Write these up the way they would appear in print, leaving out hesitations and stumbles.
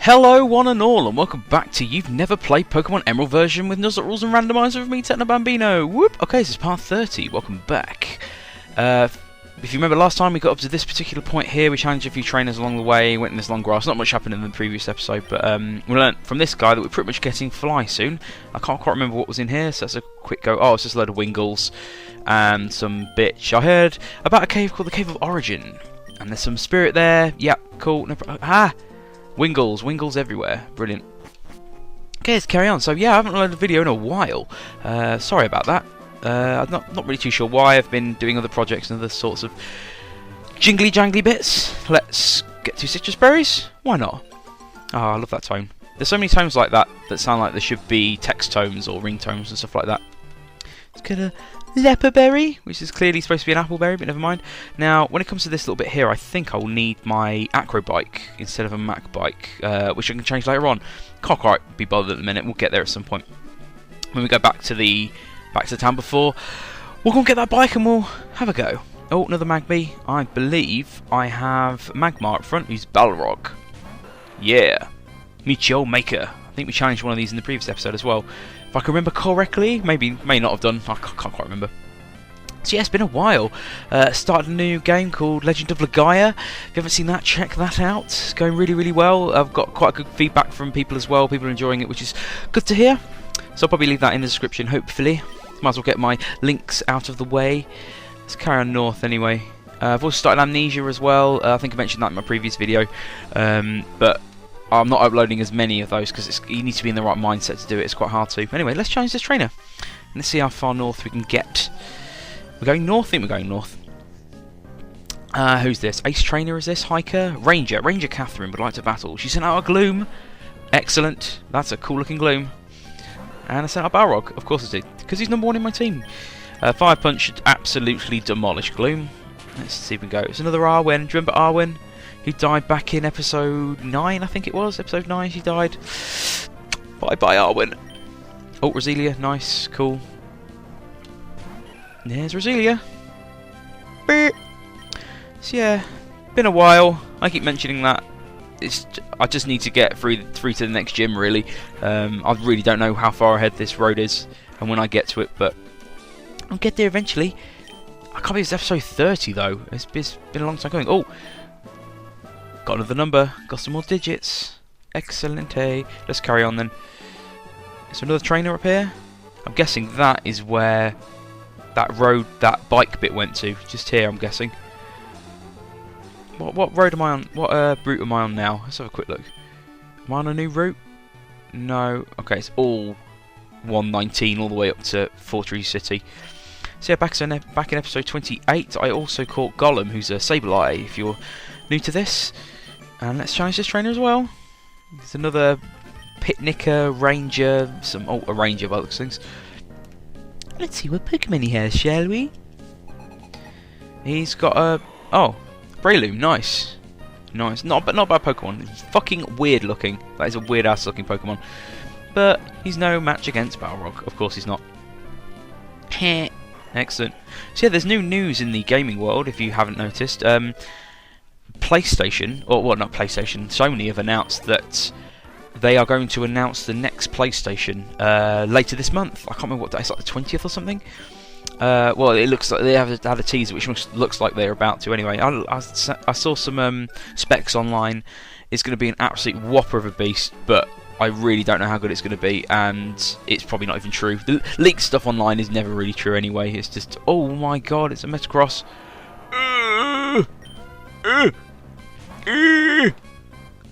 Hello one and all, and welcome back to You've Never Played Pokémon Emerald version with Nuzlocke rules and randomizer with me, Techno Bambino. Whoop! Okay, this is part 30, welcome back. If you remember last time we got up to this particular point here, we challenged a few trainers along the way, went in this long grass, not much happened in the previous episode, but we learnt from this guy that we're pretty much getting Fly soon. I can't quite remember what was in here, so that's a quick go. Oh, it's just a load of Wingles and some bitch. I heard about a cave called the Cave of Origin, and there's some spirit there. Yep, cool. No Wingles everywhere. Brilliant. Okay, let's carry on. So yeah, I haven't uploaded a video in a while. Sorry about that. I'm not really too sure why. I've been doing other projects and other sorts of jingly jangly bits. Let's get to citrus berries. Why not? Oh, I love that tone. There's so many tones like that that sound like there should be text tones or ringtones and stuff like that. Let's get a leper berry, which is clearly supposed to be an apple berry, but never mind. Now, when it comes to this little bit here, I think I will need my acro bike instead of a Mac bike, which I can change later on. Can't quite be bothered at the minute. We'll get there at some point. When we go back to town before, we'll go and get that bike and we'll have a go. Oh, another Magby. I believe I have Magmar up front, who's Balrog. Yeah. Meteor Maker. I think we challenged one of these in the previous episode as well. If I can remember correctly, may not have done, I can't quite remember. So yeah, it's been a while. Started a new game called Legend of Legaia. If you haven't seen that, check that out. It's going really, really well. I've got quite good feedback from people as well. People are enjoying it, which is good to hear. So I'll probably leave that in the description, hopefully. Might as well get my links out of the way. Let's carry on north anyway. I've also started Amnesia as well. I think I mentioned that in my previous video. But I'm not uploading as many of those because you need to be in the right mindset to do it. It's quite hard to. Anyway, let's challenge this trainer. And let's see how far north we can get. We're going north? I think we're going north. Who's this? Ace Trainer is this? Hiker? Ranger. Ranger Catherine would like to battle. She sent out a Gloom. Excellent. That's a cool looking Gloom. And I sent out Balrog. Of course I did. Because he's number one in my team. Fire Punch should absolutely demolish Gloom. Let's see if we can go. It's another Arwen. Do you remember Arwen? Who died back in episode 9, I think it was. Episode 9, she died. Bye-bye, Arwen. Oh, Roselia. Nice. Cool. There's Roselia. So yeah, been a while. I keep mentioning that. I just need to get through to the next gym, really. I really don't know how far ahead this road is and when I get to it, but I'll get there eventually. I can't believe it's episode 30, though. It's been a long time going. Oh! Got another number. Got some more digits. Excellent. Hey, let's carry on then. Is there another trainer up here? I'm guessing that is where that bike bit went to. Just here, I'm guessing. What road am I on? What route am I on now? Let's have a quick look. Am I on a new route? No. Okay, it's all 119 all the way up to Fortress City. So yeah, back in episode 28, I also caught Gollum, who's a Sableye, if you're new to this. And let's challenge this trainer as well. There's another Pitnicker, Ranger, a Ranger by the looks of things. Let's see what Pokemon he has, shall we? He's got a... Oh, Breloom, nice. Nice. Not bad Pokemon. It's fucking weird looking. That is a weird ass looking Pokemon. But he's no match against Balrog. Of course he's not. Excellent. So yeah, there's new news in the gaming world, if you haven't noticed. PlayStation, or well, not PlayStation, Sony have announced that they are going to announce the next PlayStation later this month. I can't remember what day, it's like the 20th or something. Well, it looks like they have a teaser, which looks like they're about to anyway. I saw some specs online. It's going to be an absolute whopper of a beast, but I really don't know how good it's going to be, and it's probably not even true. The leaked stuff online is never really true anyway. It's just, oh my god, it's a Metagross.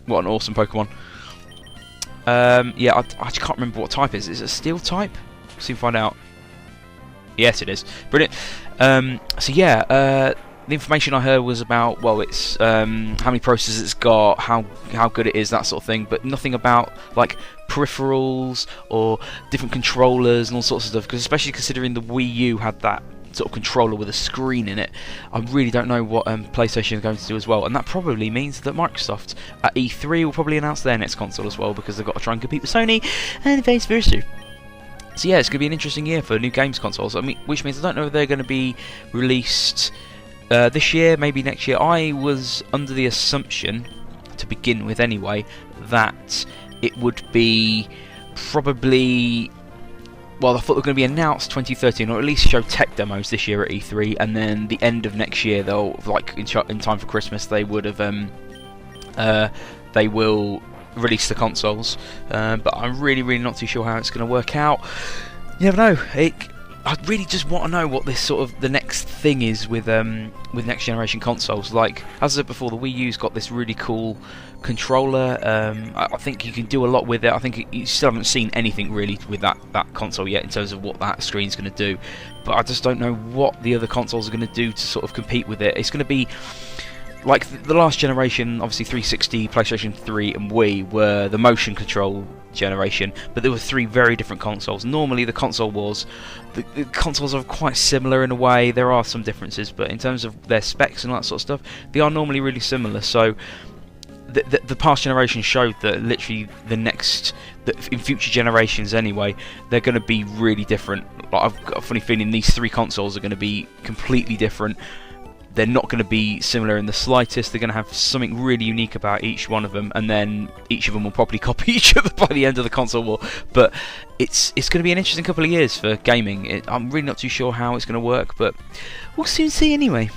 What an awesome Pokemon. Yeah, I just can't remember what type it is. Is it a Steel type? Soon find out. Yes, it is. Brilliant. So yeah, the information I heard was about, well, it's how many processors it's got, how good it is, that sort of thing, but nothing about like peripherals or different controllers and all sorts of stuff. Because especially considering the Wii U had that sort of controller with a screen in it, I really don't know what PlayStation is going to do as well. And that probably means that Microsoft at E3 will probably announce their next console as well, because they've got to try and compete with Sony and vice versa. So yeah, it's going to be an interesting year for new games consoles. I mean, which means I don't know if they're going to be released this year, maybe next year. I was under the assumption, to begin with anyway, that it would be probably... Well, I thought they were going to be announced 2013, or at least show tech demos this year at E3, and then the end of next year, they'll, like in time for Christmas, they would have, they will release the consoles. But I'm really not too sure how it's going to work out. You never know. I really just want to know what this sort of the next thing is with next generation consoles. Like, as I said before, the Wii U's got this really cool controller. I think you can do a lot with it. I think you still haven't seen anything really with that console yet in terms of what that screen's going to do. But I just don't know what the other consoles are going to do to sort of compete with it. It's going to be like the last generation, obviously 360, PlayStation 3 and Wii were the motion control generation, but there were three very different consoles. Normally the console wars, the consoles are quite similar in a way. There are some differences, but in terms of their specs and all that sort of stuff, they are normally really similar. So the past generation showed that literally in future generations anyway, they're going to be really different. Like, I've got a funny feeling these three consoles are going to be completely different. They're not going to be similar in the slightest. They're going to have something really unique about each one of them, and then each of them will probably copy each other by the end of the console war. But it's going to be an interesting couple of years for gaming. I'm really not too sure how it's going to work, but we'll soon see anyway.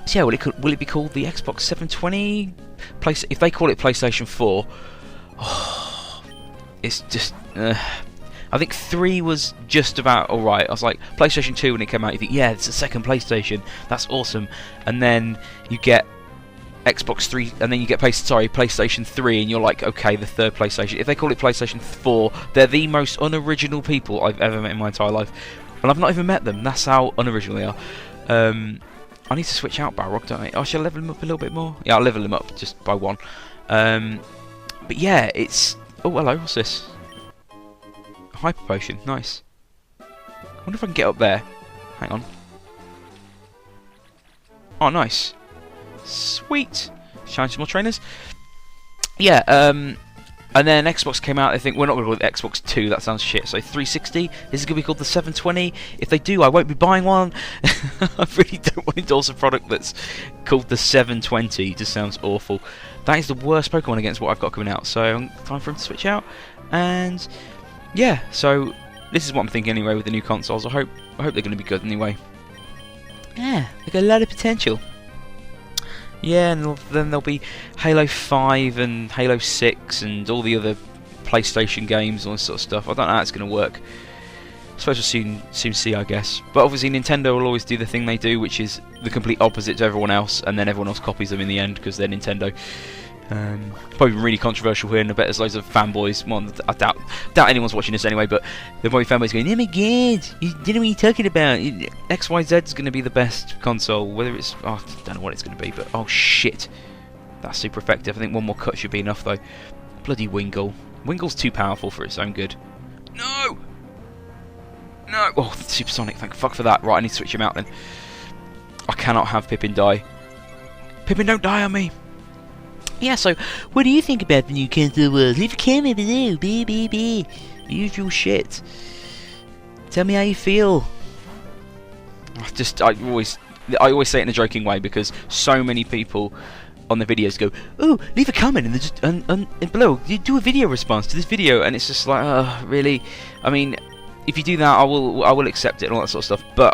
So yeah, will it be called the Xbox 720? If they call it PlayStation 4, it's just... I think 3 was just about alright. I was like, PlayStation 2 when it came out, you think, yeah, it's a second PlayStation, that's awesome. And then you get Xbox 3, and then you get PlayStation 3, and you're like, okay, the third PlayStation. If they call it PlayStation 4, they're the most unoriginal people I've ever met in my entire life. And I've not even met them, that's how unoriginal they are. I need to switch out Balrog, don't I? Oh, should I level him up a little bit more? Yeah, I'll level him up just by 1. But yeah, it's... Oh, hello, what's this? Hyper potion, nice. I wonder if I can get up there. Hang on. Oh, nice. Sweet. Shine some more trainers. Yeah, and then Xbox came out. I think we're not going to call it Xbox 2. That sounds shit. So 360. Is it going to be called the 720? If they do, I won't be buying one. I really don't want to endorse a product that's called the 720. It just sounds awful. That is the worst Pokemon against what I've got coming out. So time for him to switch out. And yeah, so this is what I'm thinking anyway with the new consoles. I hope they're going to be good anyway. Yeah, they've got a lot of potential. Yeah, and then there'll be Halo 5 and Halo 6 and all the other PlayStation games and all this sort of stuff. I don't know how it's going to work. I suppose we'll soon see, I guess. But obviously Nintendo will always do the thing they do, which is the complete opposite to everyone else, and then everyone else copies them in the end because they're Nintendo. Probably really controversial here, and I bet there's loads of fanboys. Well, I doubt anyone's watching this anyway, but there'll probably fanboys going, "Oh my god, you don't know what you're talking about. XYZ is going to be the best console." Whether it's, I don't know what it's going to be, but oh shit, that's super effective. I think one more cut should be enough though. Bloody Wingull. Wingle's too powerful for its own good. No. Oh, supersonic. Thank fuck for that. Right, I need to switch him out then. I cannot have Pippin die. Pippin, don't die on me. Yeah, so what do you think about the new console wars? Leave a comment below, the usual shit. Tell me how you feel. I always say it in a joking way because so many people on the videos go, "Oh, leave a comment and below. You do a video response to this video," and it's just like, really? I mean, if you do that, I will accept it and all that sort of stuff. But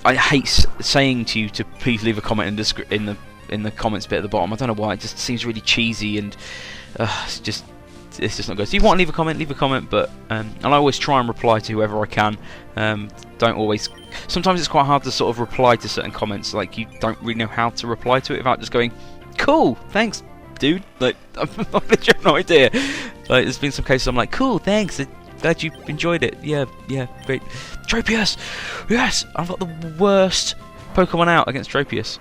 I hate saying to you to please leave a comment in the comments bit at the bottom. I don't know why, it just seems really cheesy and it's just not good. So you want to leave a comment, but and I always try and reply to whoever I can. Don't always. Sometimes it's quite hard to sort of reply to certain comments. Like you don't really know how to reply to it without just going, "Cool, thanks, dude." Like I literally have no idea. Like there's been some cases I'm like, "Cool, thanks. Glad you enjoyed it. Yeah, great." Tropius, yes. I've got the worst Pokemon out against Tropius.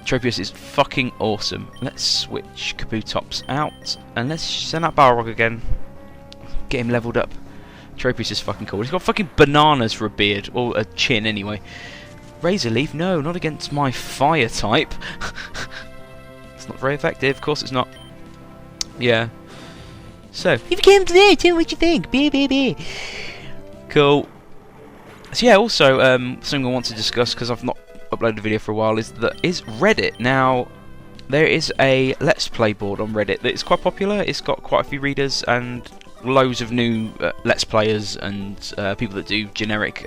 Tropius is fucking awesome. Let's switch Kabutops out and let's send out Balrog again. Get him leveled up. Tropius is fucking cool. He's got fucking bananas for a beard, or a chin anyway. Razor Leaf? No, not against my fire type. It's not very effective. Of course it's not. Yeah. So, if you came today, tell me what you think. Be. Cool. So yeah, also something I want to discuss because I've not uploaded a video for a while is Reddit. Now, there is a Let's Play board on Reddit that is quite popular. It's got quite a few readers and loads of new Let's Players and people that do generic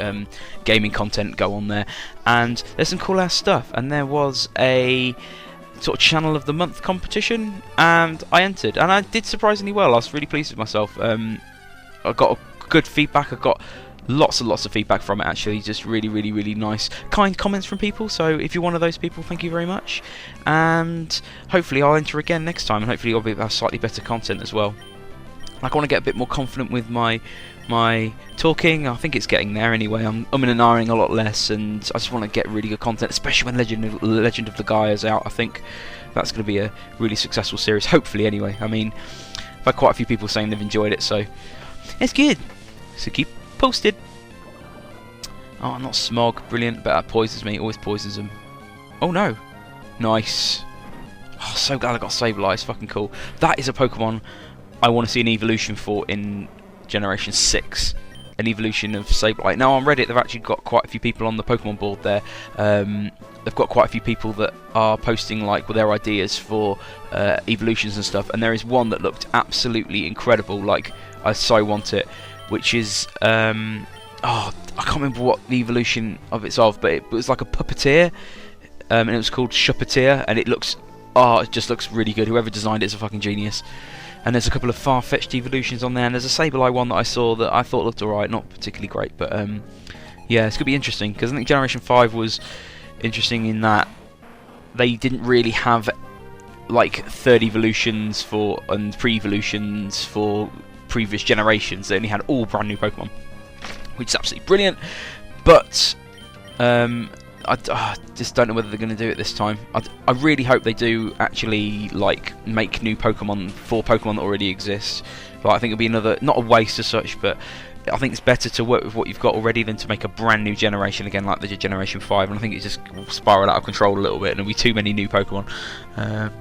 gaming content go on there, and there's some cool ass stuff. And there was a sort of Channel of the Month competition, and I entered, and I did surprisingly well. I was really pleased with myself. I got good feedback. I got lots and lots of feedback from it, actually. Just really nice, kind comments from people. So if you're one of those people, thank you very much. And hopefully I'll enter again next time, and hopefully I'll be have slightly better content as well. Like, I want to get a bit more confident with my talking. I think it's getting there anyway. I'm in and ahhing a lot less, and I just want to get really good content, especially when Legend of the Gaia is out. I think that's going to be a really successful series, hopefully anyway. I mean, I've had quite a few people saying they've enjoyed it, so it's good. So keep posted. Oh, not Smog, brilliant, but that poisons me, always poisons them. Oh no, nice. Oh, so glad I got Sableye, fucking cool. That is a Pokemon I want to see an evolution for in Generation 6. An evolution of Sableye. Now on Reddit they've actually got quite a few people on the Pokemon board there. They've got quite a few people that are posting like their ideas for evolutions and stuff, and there is one that looked absolutely incredible, like I so want it, which is oh, I can't remember what the evolution of it's of, but it was like a puppeteer, and it was called Shuppeteer, and it looks, oh, it just looks really good. Whoever designed it is a fucking genius. And there's a couple of far-fetched evolutions on there, and there's a Sableye one that I saw that I thought looked alright, not particularly great, but yeah, it's going to be interesting, because I think Generation 5 was interesting in that they didn't really have like third evolutions for and pre-evolutions for previous generations. They only had all brand new Pokemon, which is absolutely brilliant, but I just don't know whether they're going to do it this time. I really hope they do actually like make new Pokemon for Pokemon that already exist. Like, I think it'll be another, not a waste as such, but I think it's better to work with what you've got already than to make a brand new generation again like they did Generation 5, and I think it just will spiral out of control a little bit and there'll be too many new Pokemon. But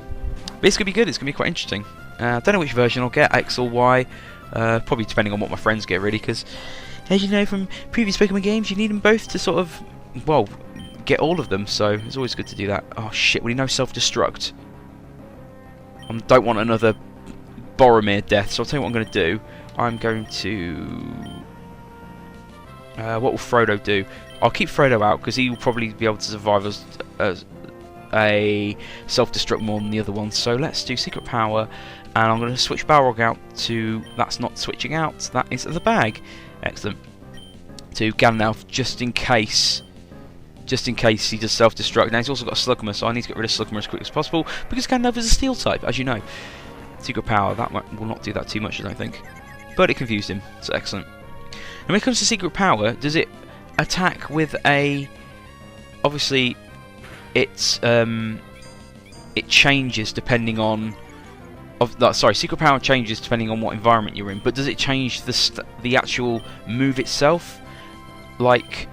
it's going to be good, it's going to be quite interesting. I don't know which version I'll get, X or Y, probably depending on what my friends get really, because as you know from previous Pokemon games, you need them both to sort of, well, get all of them, so it's always good to do that. Oh shit, we know self-destruct. I don't want another Boromir death, so I'll tell you what I'm going to do. I'm going to... what will Frodo do? I'll keep Frodo out, because he will probably be able to survive as a self-destruct more than the other one. So let's do Secret Power, and I'm going to switch Balrog out to... That's not switching out, that is the bag. Excellent. To Gandalf, just in case he does self-destruct. Now he's also got a Slugma, so I need to get rid of Slugma as quick as possible, because Gandalf is a steel type, as you know. Secret Power, that will not do that too much, I don't think. But it confused him, so excellent. And when it comes to Secret Power, does it attack with a... Obviously, it changes depending on... Secret Power changes depending on what environment you're in, but does it change the actual move itself? Like...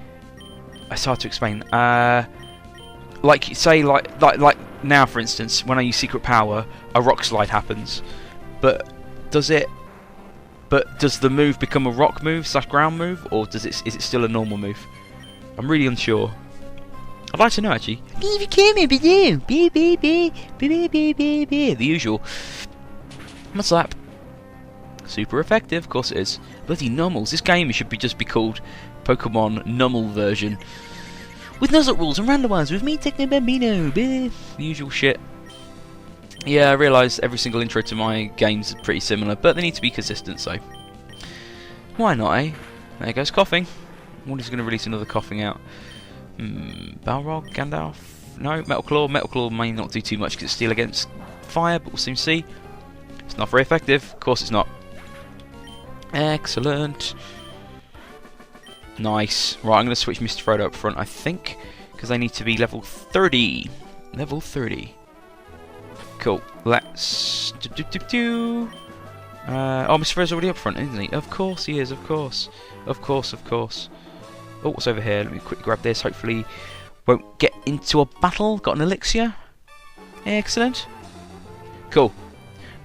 It's hard to explain. Like say, like now, for instance, when I use Secret Power, a Rock Slide happens. But does the move become a rock move / ground move, or is it still a normal move? I'm really unsure. I'd like to know actually. Leave a comment below. The usual. What's that? Super effective, of course it is. Bloody Nummels. This game should just be called Pokemon Nummel version. With Nuzlocke rules and randomizer with me, Bambino. The usual shit. Yeah, I realise every single intro to my games are pretty similar, but they need to be consistent, so... Why not, eh? There goes coughing. What is going to release another coughing out? Balrog, Gandalf? No, Metal Claw. Metal Claw may not do too much because it's steel against fire, but we'll soon see. It's not very effective. Of course it's not. Excellent. Nice. Right, I'm going to switch Mr. Frodo up front, I think, because they need to be level 30. Level 30. Cool. Let's... Oh, Mr. Frodo's already up front, isn't he? Of course he is, of course. Of course, of course. Oh, what's over here? Let me quickly grab this. Hopefully won't get into a battle. Got an elixir. Excellent. Cool.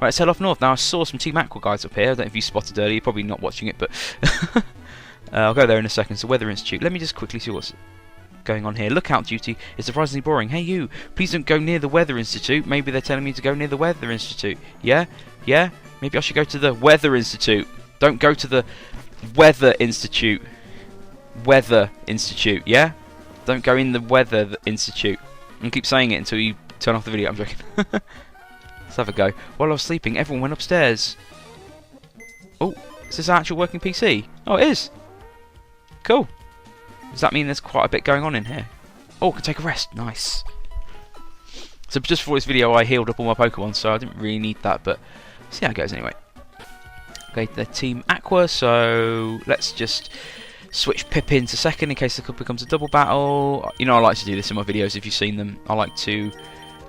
Right, let's head off north. Now, I saw some Team Aqua guys up here. I don't know if you spotted earlier. You're probably not watching it, but... I'll go there in a second. So, Weather Institute. Let me just quickly see what's going on here? Lookout duty is surprisingly boring. Hey you, please don't go near the Weather Institute. Maybe they're telling me to go near the Weather Institute. Yeah? Yeah? Maybe I should go to the Weather Institute. Don't go to the Weather Institute. Weather Institute, yeah? Don't go in the Weather Institute. And keep saying it until you turn off the video. I'm joking. Let's have a go. While I was sleeping, everyone went upstairs. Oh, is this an actual working PC? Oh, it is. Cool. Does that mean there's quite a bit going on in here? Oh, I can take a rest. Nice. So just for this video, I healed up all my Pokemon, so I didn't really need that, but see how it goes anyway. Okay, they're Team Aqua, so let's just switch Pippin to second in case it becomes a double battle. You know, I like to do this in my videos if you've seen them. I like to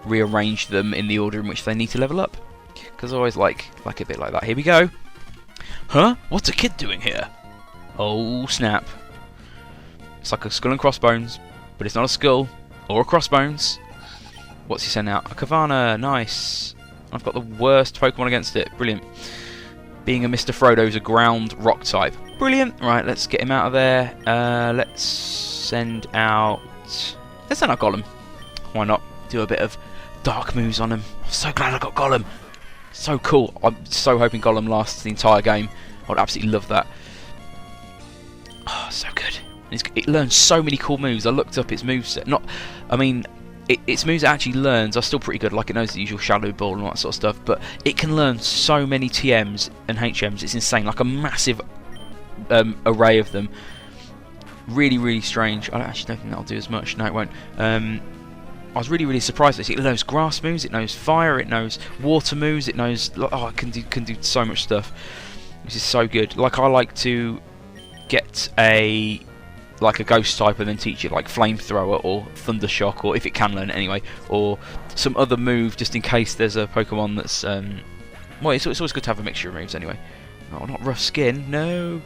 rearrange them in the order in which they need to level up, because I always like a bit like that. Here we go. Huh? What's a kid doing here? Oh snap. It's like a skull and crossbones, but it's not a skull or a crossbones. What's he sending out? A Kavana, nice. I've got the worst Pokemon against it, brilliant. Being a Mr. Frodo's a ground rock type. Brilliant. Right, let's get him out of there. Let's send out Golem. Why not? Do a bit of dark moves on him. I'm so glad I got Golem. So cool. I'm so hoping Golem lasts the entire game. I would absolutely love that. Oh, so good. It learns so many cool moves. I looked up its moveset. Its moves it actually learns are still pretty good. Like, it knows the usual Shadow Ball and all that sort of stuff. But it can learn so many TMs and HMs. It's insane. Like a massive array of them. Really, really strange. I actually don't think that'll do as much. No, it won't. I was really, really surprised. It knows grass moves. It knows fire. It knows water moves. It knows. Oh, it can do so much stuff. This is so good. Like, I like to get a ghost type and then teach it like flamethrower or thunder shock, or if it can learn it anyway, or some other move just in case there's a Pokemon that's well, it's always good to have a mixture of moves anyway. Oh, not rough skin, no.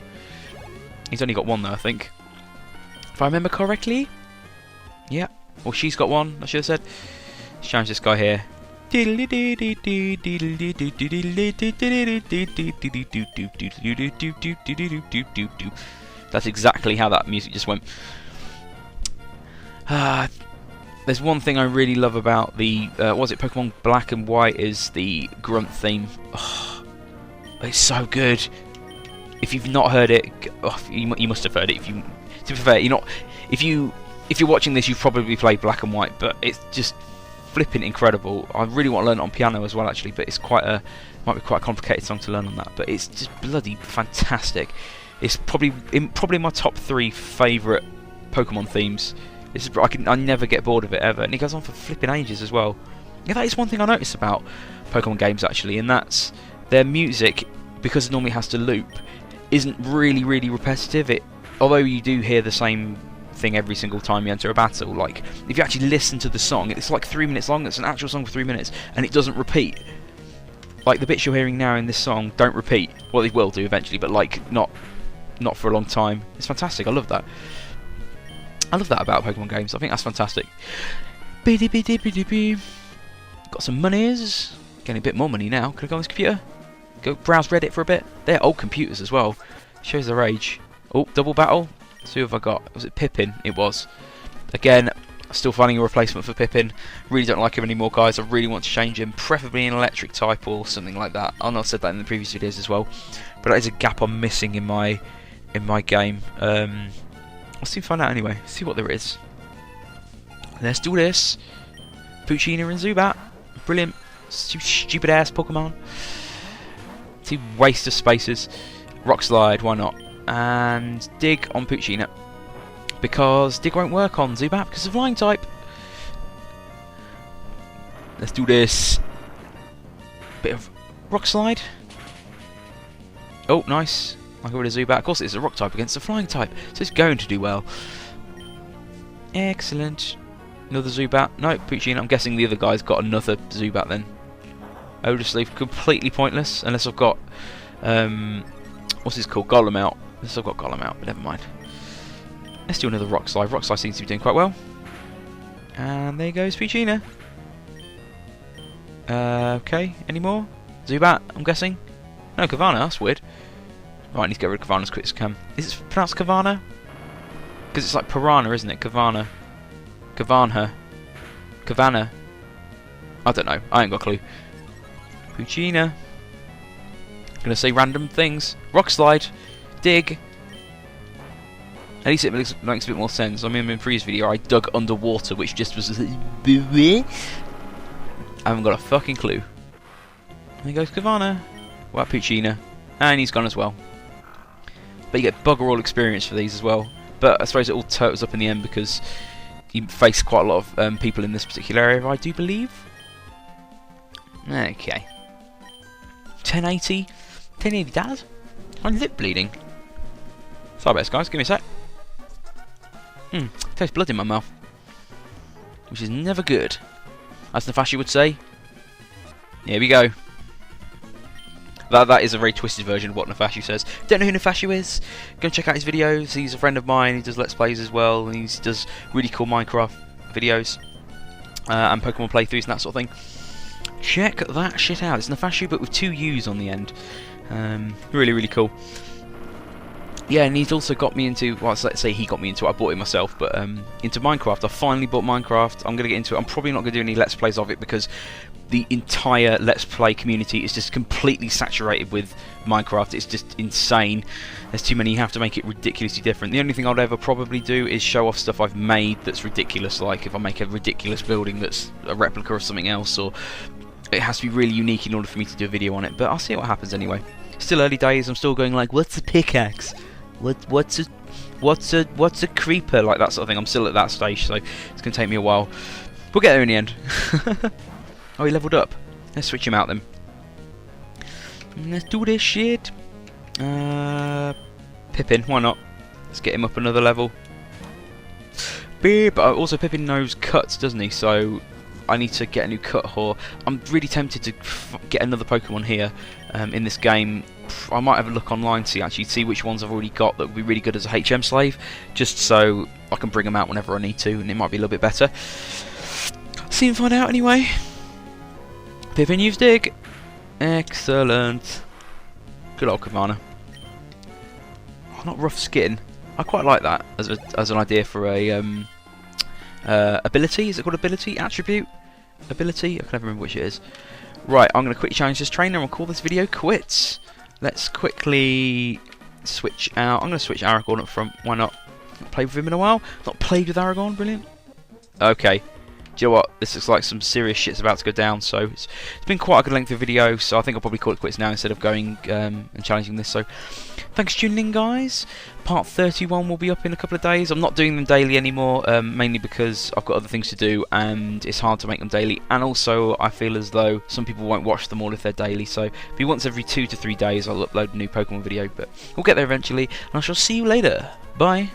He's only got one though, I think, if I remember correctly. Yeah, well, she's got one, I should have said. Let's challenge this guy here. That's exactly how that music just went. There's one thing I really love about the Pokemon Black and White is the grunt theme. Oh, it's so good. If you've not heard it, you must have heard it. To be fair, if you're watching this, you've probably played Black and White, but it's just flipping incredible. I really want to learn it on piano as well, actually, but it's might be quite a complicated song to learn on that. But it's just bloody fantastic. It's probably my top 3 favourite Pokemon themes. I never get bored of it ever, and it goes on for flipping ages as well. Yeah, that is one thing I noticed about Pokemon games actually, and that's their music, because it normally has to loop, isn't really repetitive. Although you do hear the same thing every single time you enter a battle. Like, if you actually listen to the song, it's like 3 minutes long. It's an actual song for 3 minutes, and it doesn't repeat. Like, the bits you're hearing now in this song don't repeat. Well, they will do eventually, but like not for a long time. It's fantastic. I love that. I love that about Pokemon games. I think that's fantastic. Got some monies. Getting a bit more money now. Can I go on this computer? Go browse Reddit for a bit. They're old computers as well. Shows their age. Oh, double battle. So who have I got? Was it Pippin? It was. Again, still finding a replacement for Pippin. Really don't like him anymore, guys. I really want to change him. Preferably an electric type or something like that. I know I've said that in the previous videos as well. But that is a gap I'm missing in my game. Let's see, find out anyway. See what there is. Let's do this. Poochyena and Zubat. Brilliant. Stupid ass Pokemon. See, waste of spaces. Rock Slide, why not? And Dig on Poochyena, because Dig won't work on Zubat because of Flying type. Let's do this. Bit of Rock Slide. Oh, nice. I got rid of Zubat. Of course, it's a Rock type against a Flying type, so it's going to do well. Excellent. Another Zubat. No, Poochyena. I'm guessing the other guy's got another Zubat then. Odorous Leaf, completely pointless unless I've got what's this called? Golem out. Unless I've got Golem out, but never mind. Let's do another Rock Slide. Rock Slide seems to be doing quite well. And there goes Poochyena. Okay, any more? Zubat, I'm guessing. No, Kavana, that's weird. Right, I need to get rid of Kavana as quick as I can. Is it pronounced Kavana? Because it's like piranha, isn't it? Kavana. Cavanha. I don't know. I ain't got a clue. Puccina. Gonna say random things. Rock slide. Dig. At least it makes a bit more sense. I mean, in the previous video, I dug underwater, which just was... I haven't got a fucking clue. There goes Cavanna. Well, Puccina. And he's gone as well. But you get bugger all experience for these as well. But I suppose it all totals up in the end because you face quite a lot of people in this particular area, I do believe. Okay. 1080. 1080 dad? I'm lip bleeding. Sorry about this, guys. Give me a sec. Tastes blood in my mouth. Which is never good. As Nafashi would say. Here we go. That is a very twisted version of what Nafashi says. Don't know who Nafashi is? Go and check out his videos. He's a friend of mine. He does Let's Plays as well. And he does really cool Minecraft videos. And Pokemon playthroughs and that sort of thing. Check that shit out. It's Nafashi but with 2 U's on the end. Really, really cool. Yeah, and he's also got me into, well, let's say he got me into it, I bought it myself, but into Minecraft. I finally bought Minecraft. I'm going to get into it. I'm probably not going to do any Let's Plays of it because the entire Let's Play community is just completely saturated with Minecraft. It's just insane. There's too many, you have to make it ridiculously different. The only thing I'd ever probably do is show off stuff I've made that's ridiculous, like if I make a ridiculous building that's a replica of something else, or it has to be really unique in order for me to do a video on it, but I'll see what happens anyway. Still early days, I'm still going like, what's a pickaxe? What's a creeper, like that sort of thing. I'm still at that stage, so it's gonna take me a while. We'll get there in the end. Oh, he leveled up. Let's switch him out then. Let's do this shit. Pippin, why not? Let's get him up another level. But also Pippin knows cuts, doesn't he? So I need to get a new cut whore. I'm really tempted to get another Pokemon here in this game. I might have a look online to see which ones I've already got that would be really good as a HM slave, just so I can bring them out whenever I need to, and it might be a little bit better. See and find out anyway. Pippin used Dig. Excellent. Good old Cavanna. Oh, not rough skin. I quite like that as an idea for a ability. Is it called ability? Attribute? Ability? I can never remember which it is. Right, I'm going to quickly challenge this trainer and we'll call this video quits. Let's quickly switch out. I'm going to switch Aragorn up front. Why not? Not played with him in a while. Not played with Aragorn. Brilliant. Okay. Do you know what? This looks like some serious shit's about to go down. So it's been quite a good length of video. So I think I'll probably call it quits now instead of going and challenging this. So thanks for tuning in, guys. Part 31 will be up in a couple of days. I'm not doing them daily anymore, mainly because I've got other things to do and it's hard to make them daily. And also I feel as though some people won't watch them all if they're daily. So be once every 2 to 3 days I'll upload a new Pokemon video. But we'll get there eventually. And I shall see you later. Bye.